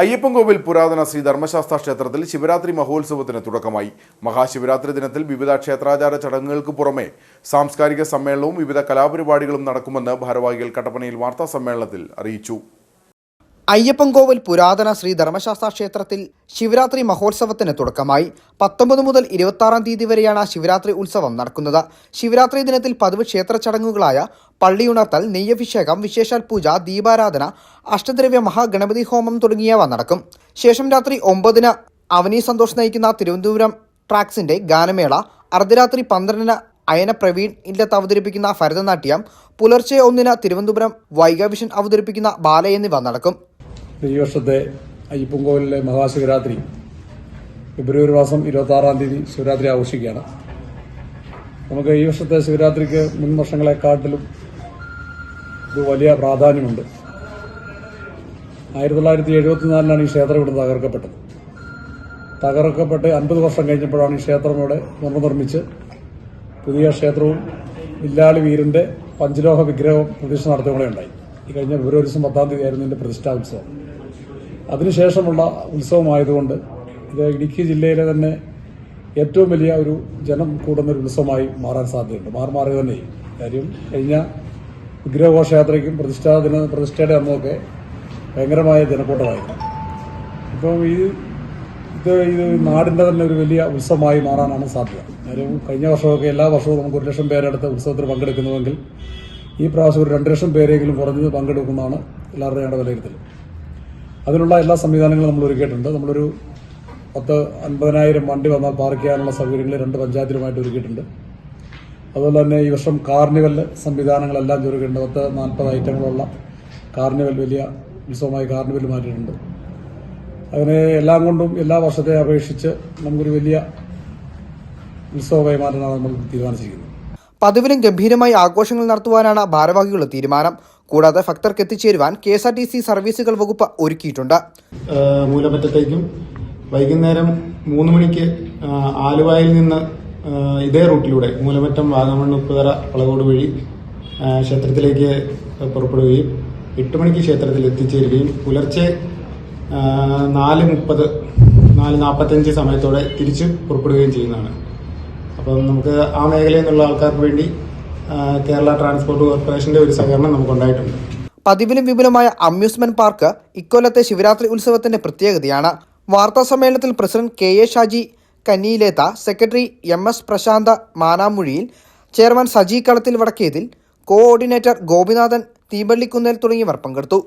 അയ്യപ്പൻകോവിൽ പുരാതന ശ്രീ ധർമ്മശാസ്ത്ര ക്ഷേത്രത്തിൽ ശിവരാത്രി മഹോത്സവത്തിന് തുടക്കമായി. മഹാശിവരാത്രി ദിനത്തിൽ വിവിധ ക്ഷേത്രാചാര ചടങ്ങുകൾക്ക് പുറമെ സാംസ്കാരിക സമ്മേളനവും വിവിധ കലാപരിപാടികളും നടക്കുമെന്ന് ഭാരവാഹികൾ കട്ടപ്പനയിൽ വാർത്താ സമ്മേളനത്തിൽ അറിയിച്ചു. അയ്യപ്പൻകോവിൽ പുരാതന ശ്രീ ധർമ്മശാസ്ത്ര ക്ഷേത്രത്തിൽ ശിവരാത്രി മഹോത്സവത്തിന് തുടക്കമായി. 19 മുതൽ 26 തീയതി വരെയാണ് ശിവരാത്രി ഉത്സവം നടക്കുന്നത്. ശിവരാത്രി ദിനത്തിൽ പതിവ് ക്ഷേത്ര ചടങ്ങുകളായ പള്ളിയുണർത്തൽ, നെയ്യഭിഷേകം, വിശേഷാൽ പൂജ, ദീപാരാധന, അഷ്ടദ്രവ്യ മഹാഗണപതി ഹോമം തുടങ്ങിയവ നടക്കും. ശേഷം രാത്രി 9-ന് അവനി സന്തോഷ് നയിക്കുന്ന തിരുവനന്തപുരം ട്രാക്സിന്റെ ഗാനമേള, അർദ്ധരാത്രി 12-ന് അയന പ്രവീൺ ഇല്ലത്ത് അവതരിപ്പിക്കുന്ന ഭരതനാട്യം, പുലർച്ചെ 1-ന് തിരുവനന്തപുരം വൈഗാവിഷൻ അവതരിപ്പിക്കുന്ന ബാല എന്നിവ നടക്കും. ഈ വർഷത്തെ അയ്യപ്പൻകോവിലിലെ മഹാശിവരാത്രി ഫെബ്രുവരി മാസം 26-ാം തീയതി ശിവരാത്രി ആഘോഷിക്കുകയാണ്. നമുക്ക് ഈ വർഷത്തെ ശിവരാത്രിക്ക് മുൻ വർഷങ്ങളെക്കാട്ടിലും ഇത് വലിയ പ്രാധാന്യമുണ്ട്. 1974-ലാണ് ഈ ക്ഷേത്രം ഇവിടെ തകർക്കപ്പെട്ട് 50 വർഷം കഴിഞ്ഞപ്പോഴാണ് ഈ ക്ഷേത്രം ഇവിടെ പുനർനിർമ്മിച്ച് പുതിയ ക്ഷേത്രവും വില്ലാളി വീരന്റെ പഞ്ചലോഹ വിഗ്രഹവും പ്രതിഷ്ഠ നടത്തുകയും ഉണ്ടായി. ഈ കഴിഞ്ഞ ഫെബ്രുവരി 10-ാം തീയതി ആയിരുന്നു ഇതിന്റെ പ്രതിഷ്ഠാ ഉത്സവം. അതിനുശേഷമുള്ള ഉത്സവമായതുകൊണ്ട് ഇത് ഇടുക്കി ജില്ലയിലെ തന്നെ ഏറ്റവും വലിയ ഒരു ജനം കൂടുന്ന ഒരു ഉത്സവമായി മാറാൻ സാധ്യതയുണ്ട്. മാറി തന്നെ. കാര്യം കഴിഞ്ഞ വിഗ്രഹഘോഷയാത്രയ്ക്കും പ്രതിഷ്ഠയുടെ അന്നൊക്കെ ഭയങ്കരമായ ജനക്കൂട്ടമായിരുന്നു. ഇപ്പം ഇത് നാടിന്റെ തന്നെ ഒരു വലിയ ഉത്സവമായി മാറാനാണ് സാധ്യത. കാര്യം കഴിഞ്ഞ വർഷമൊക്കെ എല്ലാ വർഷവും നമുക്ക് 1 ലക്ഷം പേരെടുത്ത് ഉത്സവത്തിൽ പങ്കെടുക്കുന്നുവെങ്കിൽ ഈ പ്രാവശ്യം ഒരു 2 ലക്ഷം പേരെങ്കിലും കുറഞ്ഞത് പങ്കെടുക്കുന്നതാണ് എല്ലാവരുടെയും വിലയിരുത്തൽ. അതിനുള്ള എല്ലാ സംവിധാനങ്ങളും നമ്മൾ ഒരുക്കിയിട്ടുണ്ട്. നമ്മളൊരു 50,000 വണ്ടി വന്നാൽ പാർക്ക് ചെയ്യാനുള്ള സൗകര്യങ്ങൾ 2 പഞ്ചായത്തിലുമായിട്ട് ഒരുക്കിയിട്ടുണ്ട്. അതുപോലെ തന്നെ ഈ വർഷം കാർണിവൽ സംവിധാനങ്ങളെല്ലാം ഒരുക്കിയിട്ടുണ്ട്. 40 ഐറ്റങ്ങളുള്ള കാർണിവൽ, വലിയ ഉത്സവമായി കാർണിവൽ മാറ്റിയിട്ടുണ്ട്. അങ്ങനെ എല്ലാം കൊണ്ടും എല്ലാ വർഷത്തെ അപേക്ഷിച്ച് നമുക്കൊരു വലിയ ഉത്സവമായി മാറ്റാനാണ് നമ്മൾ തീരുമാനിച്ചിരിക്കുന്നത്. പതിവിലും ഗംഭീരമായി ആഘോഷങ്ങൾ നടത്തുവാനാണ് ഭാരവാഹികളുടെ തീരുമാനം. കൂടാതെ ഭക്തർക്ക് എത്തിച്ചേരുവാൻ KSRTC സർവീസുകൾ വകുപ്പ് ഒരുക്കിയിട്ടുണ്ട്. മൂലമറ്റത്തേക്കും വൈകുന്നേരം 3 മണിക്ക് ആലുവായിൽ നിന്ന് ഇതേ റൂട്ടിലൂടെ മൂലമറ്റം, വാഗമൺ, ഉപ്പുതറ, വളകോട് വഴി ക്ഷേത്രത്തിലേക്ക് പുറപ്പെടുകയും 8 മണിക്ക് ക്ഷേത്രത്തിൽ എത്തിച്ചേരുകയും പുലർച്ചെ 4:30, 4:45 സമയത്തോടെ തിരിച്ച് പുറപ്പെടുകയും ചെയ്യുന്നതാണ്. അപ്പം നമുക്ക് ആ മേഖലയിൽ നിന്നുള്ള ആൾക്കാർക്ക് വേണ്ടി കേരള ട്രാൻസ്പോർട്ട് കോർപ്പറേഷന്റെ ഒരു സഹകരണം നമുക്കുണ്ടായിട്ടുണ്ട്. പതിവിലും വിപുലമായ അമ്യൂസ്മെന്റ് പാർക്ക് ഇക്കൊല്ലത്തെ ശിവരാത്രി ഉത്സവത്തിന്റെ പ്രത്യേകതയാണ്. വാർത്താ സമ്മേളനത്തിൽ പ്രസിഡന്റ് KA ഷാജി കന്നിയിലേത്ത, സെക്രട്ടറി MS പ്രശാന്ത് മാനാമുഴിയിൽ, ചെയർമാൻ സജി കളത്തിൽ വടക്കേതിൽ, കോഓർഡിനേറ്റർ ഗോപിനാഥൻ തീമ്പള്ളിക്കുന്നേൽ തുടങ്ങിയവർ പങ്കെടുത്തു.